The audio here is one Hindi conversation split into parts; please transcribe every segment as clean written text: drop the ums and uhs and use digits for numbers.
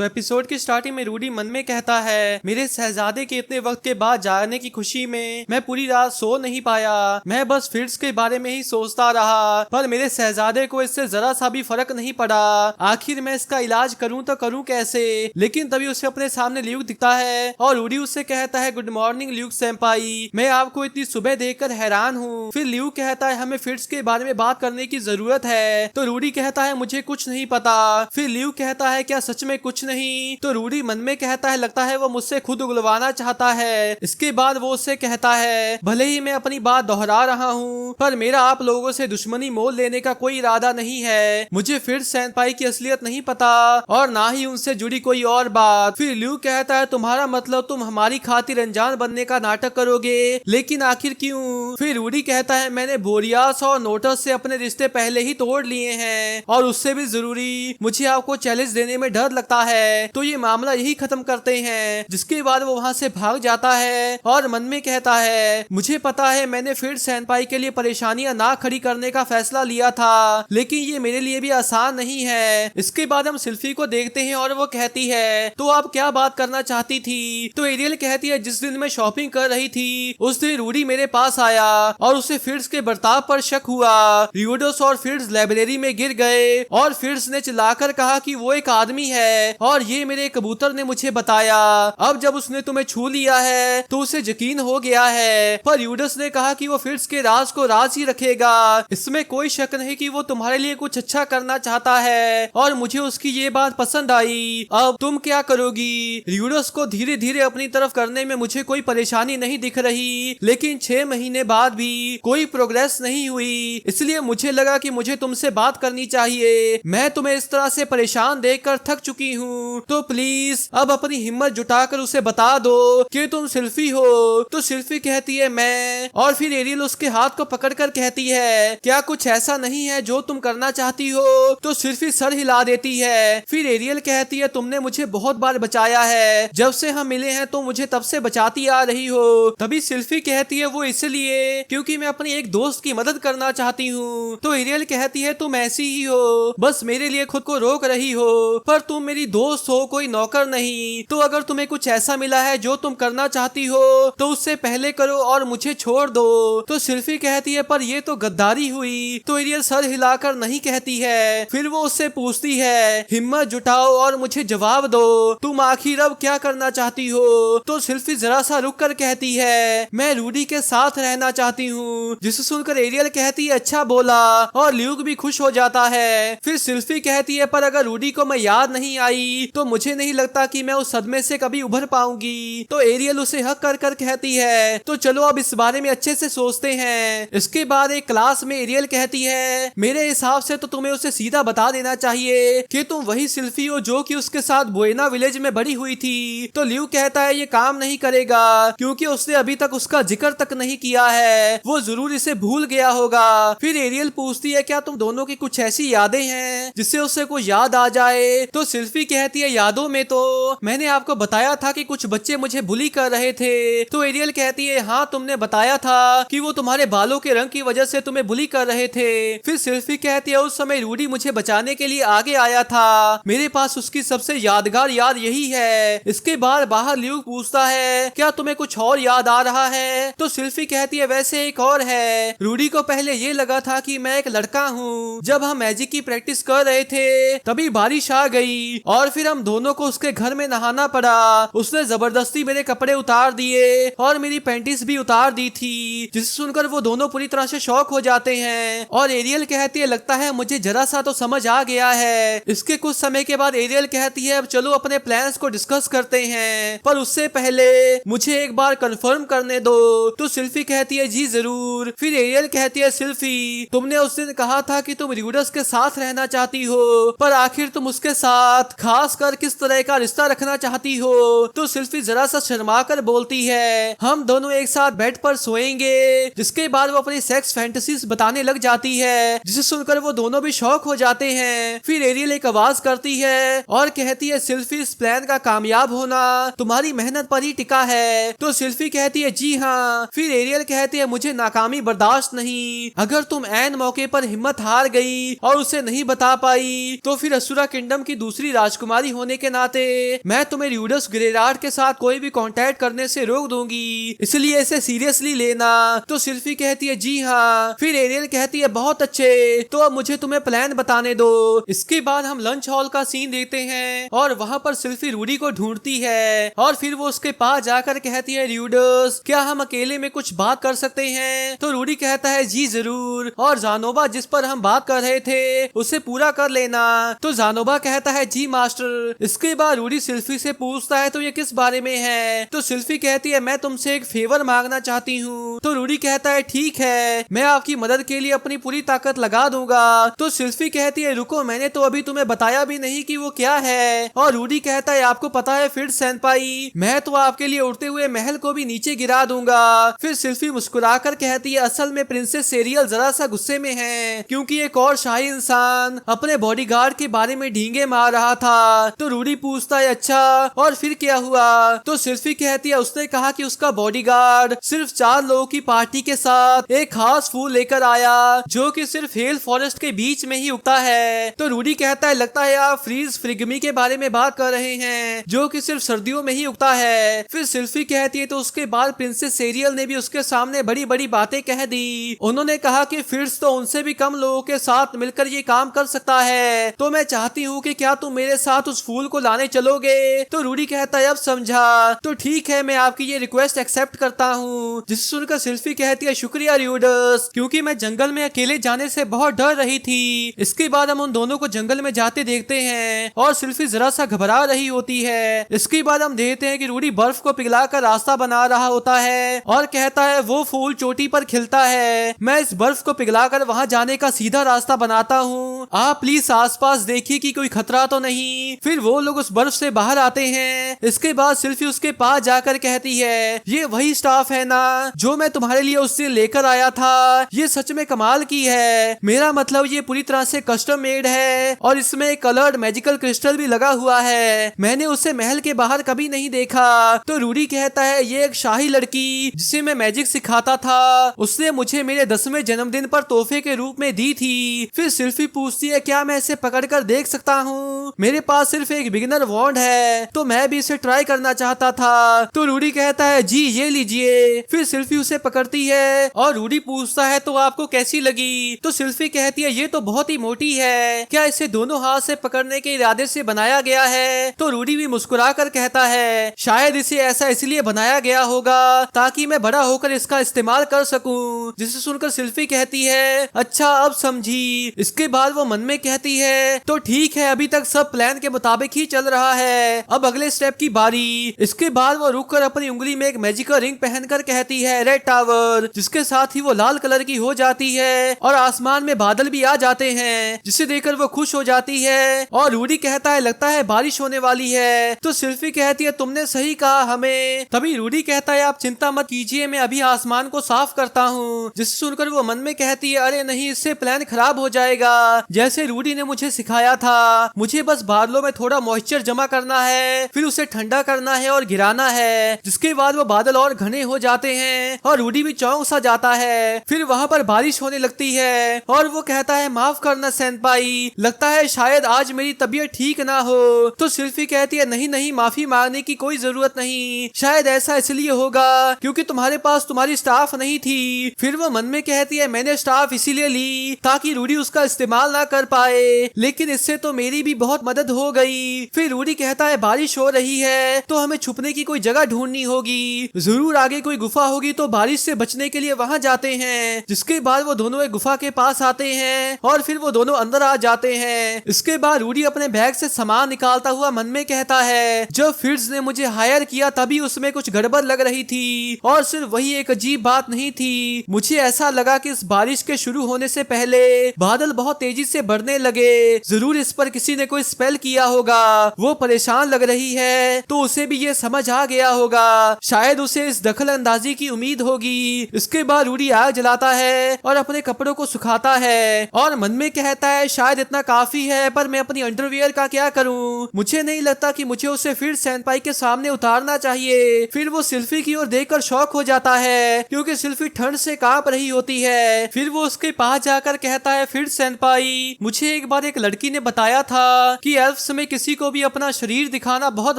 तो एपिसोड की स्टार्टिंग में रूडी मन में कहता है, मेरे शहजादे के इतने वक्त के बाद जाने की खुशी में मैं पूरी रात सो नहीं पाया। मैं बस फिट्स के बारे में ही सोचता रहा, पर मेरे शहजादे को इससे जरा सा भी फर्क नहीं पड़ा। आखिर मैं इसका इलाज करूं तो करूं कैसे। लेकिन तभी उसे अपने सामने ल्यूक दिखता है और रूडी उससे कहता है, गुड मॉर्निंग ल्यूक सेंपाई, मैं आपको इतनी सुबह देखकर हैरान हूँ। फिर ल्यूक कहता है, हमें फिट्स के बारे में बात करने की जरूरत है। तो रूडी कहता है, मुझे कुछ नहीं पता। फिर ल्यूक कहता है, क्या सच में कुछ नहीं। तो रूडी मन में कहता है, लगता है वो मुझसे खुद उगलवाना चाहता है। इसके बाद वो उससे कहता है, भले ही मैं अपनी बात दोहरा रहा हूँ, पर मेरा आप लोगों से दुश्मनी मोल लेने का कोई इरादा नहीं है। मुझे फिर सेंपाई की असलियत नहीं पता और ना ही उनसे जुड़ी कोई और बात। फिर ल्यूक कहता है, तुम्हारा मतलब तुम हमारी खातिर अनजान बनने का नाटक करोगे, लेकिन आखिर क्यों। फिर रूडी कहता है, मैंने बोरियास और नोटस से अपने रिश्ते पहले ही तोड़ लिए हैं और उससे भी जरूरी मुझे आपको चैलेंज देने में डर लगता है, तो ये मामला यही खत्म करते हैं। जिसके बाद वो वहाँ से भाग जाता है और मन में कहता है, मुझे पता है मैंने फिर सेंपाई के लिए परेशानियां ना खड़ी करने का फैसला लिया था, लेकिन ये मेरे लिए भी आसान नहीं है। इसके बाद हम सिल्फी को देखते हैं और वो कहती है, तो आप क्या बात करना चाहती थी। तो एरियल कहती है, जिस दिन मैं शॉपिंग कर रही थी उस दिन रूडी मेरे पास आया और उसे फिट्स के बर्ताव पर शक हुआ। रियोडस और फिट्स लाइब्रेरी में गिर गए और फिट्स ने चिल्लाकर कहा कि वो एक आदमी है और ये मेरे कबूतर ने मुझे बताया। अब जब उसने तुम्हें छू लिया है तो उसे यकीन हो गया है, पर यूडस ने कहा कि वो फिट्स के राज को राज ही रखेगा। इसमें कोई शक नहीं कि वो तुम्हारे लिए कुछ अच्छा करना चाहता है और मुझे उसकी ये बात पसंद आई। अब तुम क्या करोगी। यूडस को धीरे धीरे अपनी तरफ करने में मुझे कोई परेशानी नहीं दिख रही, लेकिन 6 महीने बाद भी कोई प्रोग्रेस नहीं हुई, इसलिए मुझे लगा कि मुझे तुमसे बात करनी चाहिए। मैं तुम्हें इस तरह से परेशान देखकर थक चुकी हूँ, तो प्लीज अब अपनी हिम्मत जुटाकर उसे बता दो कि तुम सिल्फी हो। तो सिल्फी कहती है, मैं। और फिर एरियल उसके हाथ को पकड़कर कहती है, क्या कुछ ऐसा नहीं है जो तुम करना चाहती हो। तो सिल्फी सर हिला देती है। फिर एरियल कहती है, तुमने मुझे बहुत बार बचाया है, जब से हम मिले हैं तो मुझे तब से बचाती आ रही हो। तभी सिल्फी कहती है, वो इसलिए क्योंकि मैं अपनी एक दोस्त की मदद करना चाहती हूँ। तो एरियल कहती है, तुम ऐसी ही हो, बस मेरे लिए खुद को रोक रही हो, पर तुम मेरी दोस्त हो, कोई नौकर नहीं। तो अगर तुम्हें कुछ ऐसा मिला है जो तुम करना चाहती हो तो उससे पहले करो और मुझे छोड़ दो। तो सिल्फी कहती है, पर ये तो गद्दारी हुई। तो एरियल सर हिलाकर नहीं कहती है। फिर वो उससे पूछती है, हिम्मत जुटाओ और मुझे जवाब दो, तुम आखिर अब क्या करना चाहती हो। तो सिल्फी जरा सा रुक कर कहती है, मैं रूडी के साथ रहना चाहती हूँ। जिसे सुनकर एरियल कहती है, अच्छा बोला, और ल्यूक भी खुश हो जाता है। फिर सिल्फी कहती है, पर अगर रूडी को मैं याद नहीं आई तो मुझे नहीं लगता कि मैं उस सदमे से कभी उभर पाऊंगी। तो एरियल उसे हक कर कर कहती है, तो चलो अब इस बारे में अच्छे से सोचते हैं। इसके बाद एक क्लास में एरियल कहती है, मेरे हिसाब से तो तुम्हें उसे सीधा बता देना चाहिए कि तुम वही सिल्फी हो जो कि उसके साथ बोएना विलेज में बड़ी हुई थी। तो ल्यू कहता है, ये काम नहीं करेगा क्योंकि उसने अभी तक उसका जिक्र तक नहीं किया है, वो जरूर इसे भूल गया होगा। फिर एरियल पूछती है, क्या तुम दोनों की कुछ ऐसी यादें हैं जिससे उसे कोई याद आ जाए। तो सिल्फी कहती है, यादों में तो मैंने आपको बताया था कि कुछ बच्चे मुझे बुली कर रहे थे। तो एरियल कहती है, हाँ तुमने बताया था कि वो तुम्हारे बालों के रंग की वजह से तुम्हें बुली कर रहे थे। फिर सिल्फी कहती है, उस समय रूडी मुझे बचाने के लिए आगे आया था, मेरे पास उसकी सबसे यादगार याद यही है। इसके बाद बाहर ल्यूक पूछता है, क्या तुम्हें कुछ और याद आ रहा है। तो सिल्फी कहती है, वैसे एक और है। रूडी को पहले ये लगा था कि मैं एक लड़का हूँ। जब हम मैजिक की प्रैक्टिस कर रहे थे तभी बारिश आ गई और फिर हम दोनों को उसके घर में नहाना पड़ा। उसने जबरदस्ती मेरे कपड़े उतार दिए और मेरी पैंटीज भी उतार दी थी, जिसे सुनकर वो दोनों पूरी तरह से शॉक हो जाते हैं। और एरियल कहती है, लगता है मुझे जरा सा तो समझ आ गया है। इसके कुछ समय के बाद एरियल कहती है, अब चलो अपने प्लान्स को डिस्कस करते हैं, पर उससे पहले मुझे एक बार कंफर्म करने दो। तो सिल्फी कहती है, जी जरूर। फिर एरियल कहती है, सिल्फी तुमने उस दिन कहा था कि तुम रियोडस के साथ रहना चाहती हो, पर आखिर तुम उसके साथ खास कर किस तरह का रिश्ता रखना चाहती हो। तो सिल्फी जरा सा शर्मा कर बोलती है, हम दोनों एक साथ बेड पर सोएंगे। जिसके बाद वो अपनी सेक्स फैंटेसीज बताने लग जाती है, जिसे सुनकर वो दोनों भी शॉक हो जाते हैं। फिर एरियल एक आवाज करती है और कहती है, सिल्फी इस प्लान का कामयाब होना तुम्हारी मेहनत पर ही टिका है। तो सिल्फी कहती है, जी हाँ। फिर एरियल कहती है, मुझे नाकामी बर्दाश्त नहीं। अगर तुम ऐन मौके पर हिम्मत हार गई और उसे नहीं बता पाई तो फिर असुरा किंगडम की दूसरी राजकुमारी तुम्हारी होने के नाते मैं तुम्हें र्यूडस ग्रेरार्ड के साथ कोई भी कांटेक्ट करने से रोक दूंगी, इसलिए इसे सीरियसली लेना। तो सिल्फी कहती है जी हाँ। फिर एरियल कहती है बहुत अच्छे, तो अब मुझे तुम्हें प्लान बताने दो। इसके बाद हम लंच हॉल का सीन देखते हैं और वहाँ पर सिल्फी रूडी को ढूंढती है और फिर वो उसके पास जाकर कहती है र्यूडस क्या हम अकेले में कुछ बात कर सकते हैं? तो रूडी कहता है जी जरूर, और जानोबा जिस पर हम बात कर रहे थे उसे पूरा कर लेना। तो जानोबा कहता है जी मास्टर। इसके बाद रूडी सिल्फी से पूछता है तो ये किस बारे में है? तो सिल्फी कहती है मैं तुमसे एक फेवर मांगना चाहती हूँ। तो रूडी कहता है ठीक है, मैं आपकी मदद के लिए अपनी पूरी ताकत लगा दूंगा। तो सिल्फी कहती है रुको, मैंने तो अभी तुम्हें बताया भी नहीं कि वो क्या है। और रूडी कहता है आपको पता है फिर सेनपाई, मैं तो आपके लिए उड़ते हुए महल को भी नीचे गिरा दूंगा। फिर सिल्फी मुस्कुराकर कहती है असल में प्रिंसेस सेरियल जरा सा गुस्से में है क्योंकि एक और शाही इंसान अपने बॉडीगार्ड के बारे में ढींगे मार रहा था। तो रूडी पूछता है अच्छा और फिर क्या हुआ? तो सिल्फी कहती है उसने कहा कि उसका बॉडीगार्ड सिर्फ 4 लोगों की पार्टी के साथ एक खास फूल लेकर आया जो कि सिर्फ हेल फॉरेस्ट के बीच में ही उगता है। तो रूडी कहता है लगता है आप फ्रीज फ्रिगमी के बारे में बात कर रहे हैं जो कि सिर्फ सर्दियों में ही उगता है। फिर सिल्फी कहती है तो उसके बाद प्रिंसेस सेरियल ने भी उसके सामने बड़ी बड़ी बातें कह दी। उन्होंने कहा कि फिर्स तो उनसे भी कम लोगों के साथ मिलकर ये काम कर सकता है, तो मैं चाहती हूँ कि क्या तुम मेरे साथ उस फूल को लाने चलोगे? तो रूडी कहता है अब समझा, तो ठीक है मैं आपकी ये रिक्वेस्ट एक्सेप्ट करता हूँ। जिसे सुनकर सिल्फी कहती है शुक्रिया र्यूडस, क्योंकि मैं जंगल में अकेले जाने से बहुत डर रही थी। इसके बाद हम उन दोनों को जंगल में जाते देखते हैं और सिल्फी जरा सा घबरा रही होती है। इसके बाद हम देखते हैं कि रूडी बर्फ को पिघलाकर रास्ता बना रहा होता है और कहता है वो फूल चोटी पर खिलता है, मैं इस बर्फ को पिघलाकर वहां जाने का सीधा रास्ता बनाता हूँ, आप प्लीज आसपास देखिए कि कोई खतरा तो नहीं। फिर वो लोग उस बर्फ से बाहर आते हैं। इसके बाद सिल्फी उसके पास जाकर कहती है ये वही स्टाफ है ना जो मैं तुम्हारे लिए उससे लेकर आया था, ये सच में कमाल की है, मेरा मतलब ये पूरी तरह से कस्टम मेड है और इसमें एक कलर्ड मैजिकल क्रिस्टल भी लगा हुआ है, मैंने उसे महल के बाहर कभी नहीं देखा। तो रूडी कहता है ये एक शाही लड़की जिसे मैं मैजिक सिखाता था, उसने मुझे मेरे 10वें जन्मदिन पर तोहफे के रूप में दी थी। फिर सिल्फी पूछती है क्या मैं इसे पकड़कर देख सकता हूँ? मेरे पास सिर्फ एक बिगिनर वॉन्ड है तो मैं भी इसे ट्राई करना चाहता था। तो रूडी कहता है जी ये लीजिए। फिर सिल्फी उसे पकड़ती है और रूडी पूछता है तो आपको कैसी लगी? तो सिल्फी कहती है ये तो बहुत ही मोटी है, क्या इसे दोनों हाथ से पकड़ने के इरादे से बनाया गया है? तो रूडी भी मुस्कुरा कर कहता है शायद इसे ऐसा इसलिए बनाया गया होगा ताकि मैं बड़ा होकर इसका इस्तेमाल कर सकूं। जिसे सुनकर सिल्फी कहती है अच्छा अब समझी। इसके बाद वो मन में कहती है तो ठीक है अभी तक सब प्लान के मुताबिक ही चल रहा है, अब अगले स्टेप की बारी। इसके बाद वो रुककर अपनी उंगली में एक मैजिकल रिंग पहनकर कहती है रेड टावर, जिसके साथ ही वो लाल कलर की हो जाती है और आसमान में बादल भी आ जाते हैं, जिसे देखकर वो खुश हो जाती है और रूडी कहता है लगता है बारिश होने वाली है। तो सिल्फी कहती है तुमने सही कहा हमें। तभी रूडी कहता है आप चिंता मत कीजिए मैं अभी आसमान को साफ करता हूँ। जिसे सुनकर वो मन में कहती है अरे नहीं इससे प्लान खराब हो जाएगा, जैसे रूडी ने मुझे सिखाया था मुझे बस बादलों में थोड़ा मॉइस्चर जमा करना है फिर उसे ठंडा करना है और गिराना है। जिसके बाद वो बादल और घने हो जाते हैं और रूडी भी चौंक सा जाता है। फिर वहाँ पर बारिश होने लगती है और वो कहता है माफ करना सेनपाई, लगता है शायद आज मेरी तबीयत ठीक ना हो। तो सिल्फी कहती है नहीं नहीं माफी मांगने की कोई जरूरत नहीं, शायद ऐसा इसलिए होगा क्योंकि तुम्हारे पास तुम्हारी स्टाफ नहीं थी। फिर वो मन में कहती है मैंने स्टाफ इसीलिए ली ताकि रूडी उसका इस्तेमाल ना कर पाए, लेकिन इससे तो मेरी भी बहुत मदद हो गई। फिर रूडी कहता है बारिश हो रही है तो हमें छुपने की कोई जगह ढूंढनी होगी, जरूर आगे कोई गुफा होगी तो बारिश से बचने के लिए वहां जाते हैं। जिसके बाद वो दोनों एक गुफा के पास आते हैं और फिर वो दोनों अंदर आ जाते हैं। इसके बाद रूडी अपने बैग से सामान निकालता हुआ मन में कहता है जब फिट्ज ने मुझे हायर किया तभी उसमें कुछ गड़बड़ लग रही थी और सिर्फ वही एक अजीब बात नहीं थी, मुझे ऐसा लगा कि इस बारिश के शुरू होने से पहले बादल बहुत तेजी से बढ़ने लगे, जरूर इस पर किसी ने कोई स्पेल किया होगा। वो परेशान लग रही है तो उसे भी ये समझ आ गया होगा, शायद उसे इस दखल अंदाजी की उम्मीद होगी। इसके बाद रूडी आग जलाता है और अपने कपड़ों को सुखाता है और मन में कहता है शायद इतना काफी है पर मैं अपनी अंडरवियर का क्या करूं, मुझे नहीं लगता कि मुझे उसे फिर सेनपाई के सामने उतारना चाहिए। फिर वो सिल्फी की ओर देखकर शॉक हो जाता है क्योंकि सिल्फी ठंड से कांप रही होती है। फिर वो उसके पास जाकर कहता है फिर सेनपाई मुझे एक बार एक लड़की ने बताया था कि एल्फ्स में किसी को भी अपना शरीर दिखाना बहुत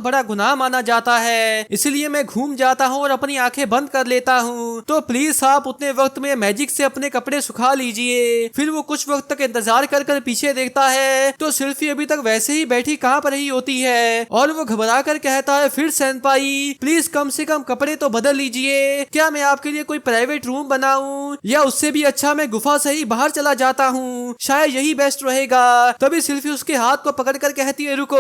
बड़ा गुनाह माना जाता है, इसलिए मैं घूम जाता हूँ और अपनी आंखें बंद कर लेता हूँ। तो प्लीज आप उतने वक्त में मैजिक से अपने कपड़े सुखा लीजिए। फिर वो कुछ वक्त तक इंतजार कर कर पीछे देखता है तो सिल्फी अभी तक वैसे ही बैठी कांप रही होती है और वो घबरा कर कहता है, फिर सेनपाई प्लीज कम से कम कपड़े तो बदल लीजिए। क्या मैं आपके लिए कोई प्राइवेट रूम बनाऊं या उससे भी अच्छा मैं गुफा से ही बाहर चला जाता हूँ, शायद यही बेस्ट रहेगा। तभी सिल्फी उसके हाथ को पकड़ कर कहती है रुको,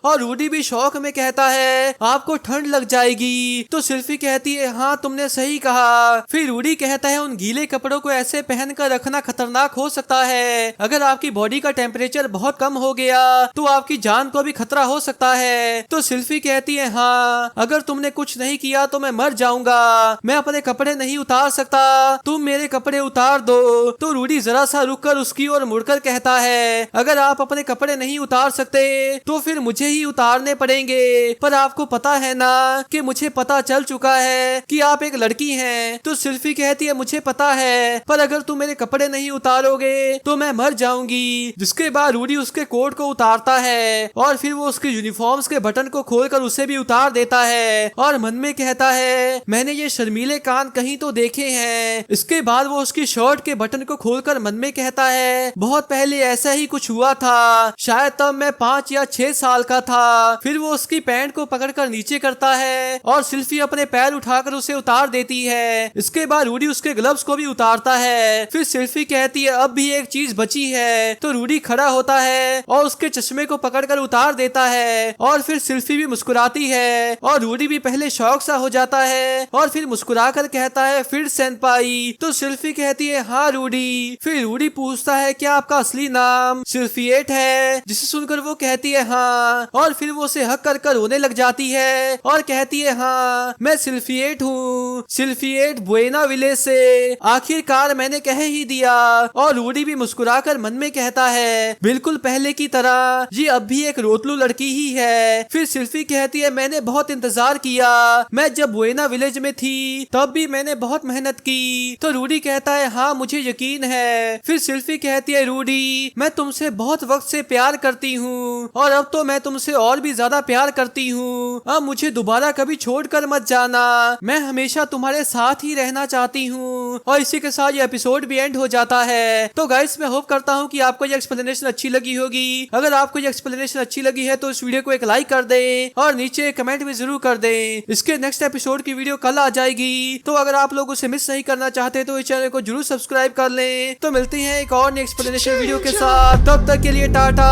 और रूडी भी शौक में कहता है आपको ठंड लग जाएगी। तो सिल्फी कहती है हाँ तुमने सही कहा। फिर रूडी कहता है उन गीले कपड़ों को ऐसे पहन कर रखना खतरनाक हो सकता है, अगर आपकी बॉडी का टेम्परेचर बहुत कम हो गया तो आपकी जान को भी खतरा हो सकता है। तो सिल्फी कहती है हाँ अगर तुमने कुछ नहीं किया तो मैं मर जाऊंगा, मैं अपने कपड़े नहीं उतार सकता, तुम मेरे कपड़े उतार दो। तो रूडी जरा सा रुककर उसकी ओर मुड़कर कहता है अगर आप अपने कपड़े नहीं उतार सकते तो फिर मुझे ही उतारने पड़ेंगे, पर आपको पता है ना कि मुझे पता चल चुका है कि आप एक लड़की हैं। तो सिल्फी कहती है मुझे पता है, पर अगर तुम मेरे कपड़े नहीं उतारोगे तो मैं मर जाऊंगी। जिसके बाद रूडी उसके कोट को उतारता है और फिर वो उसके यूनिफॉर्म्स के बटन को खोलकर उसे भी उतार देता है और मन में कहता है मैंने ये शर्मीले कान कहीं तो देखे हैं। इसके बाद वो उसकी शर्ट के बटन को खोलकर मन में कहता है बहुत पहले ऐसा ही कुछ हुआ था, शायद तब मैं 5 या 6 साल का था। फिर वो उसकी पैंट को पकड़कर नीचे करता है और सिल्फी अपने पैर उठाकर उसे उतार देती है। इसके बाद रूडी उसके ग्लव्स को भी उतारता है। फिर सिल्फी कहती है अब भी एक चीज बची है। तो रूडी खड़ा होता है और उसके चश्मे को पकड़कर उतार देता है और फिर सिल्फी भी मुस्कुराती है और रूडी भी पहले शौक सा हो जाता है और फिर मुस्कुरा कर कहता है फिर सेनपाई। तो सिल्फी कहती है हाँ रूडी। फिर रूडी पूछता है क्या आपका असली नाम सिल्फिएट है, जिसे सुनकर वो कहती है हाँ, और फिर वो उसे हक कर रोने लग जाती है और कहती है हाँ मैं सिल्फिएट हूँ, सिल्फिएट बुएना विलेज से, आखिरकार मैंने कह ही दिया। और रूडी भी मुस्कुराकर मन में कहता है बिल्कुल पहले की तरह ये अब भी एक रोतलू लड़की ही है। फिर सिल्फी कहती है मैंने बहुत इंतजार किया, मैं जब बुएना विलेज में थी तब भी मैंने बहुत मेहनत की। तो रूडी कहता है हाँ मुझे यकीन है। फिर सिल्फी कहती है रूडी मैं तुमसे बहुत वक्त से प्यार करती हूँ और अब तो मैं तुमसे और भी ज्यादा प्यार करती हूँ, अब मुझे दोबारा कभी छोड़कर मत जाना, मैं हमेशा तुम्हारे साथ ही रहना चाहती हूँ। और इसी के साथ ये एपिसोड भी एंड हो जाता है। तो गाइस मैं होप करता हूँ कि आपको ये एक्सप्लेनेशन अच्छी लगी होगी। अगर आपको ये एक्सप्लेनेशन अच्छी लगी है तो इस वीडियो को एक लाइक कर दें और नीचे कमेंट भी जरूर कर दें। इसके नेक्स्ट एपिसोड की वीडियो कल आ जाएगी, तो अगर आप लोग उसे मिस नहीं करना चाहते तो इस चैनल को जरूर सब्सक्राइब कर लें। तो मिलते हैं एक और नई एक्सप्लेनेशन वीडियो के साथ, तब तक के लिए टाटा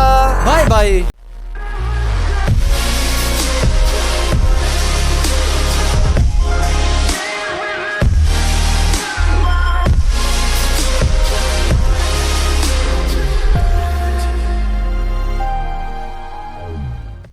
बाय बाय।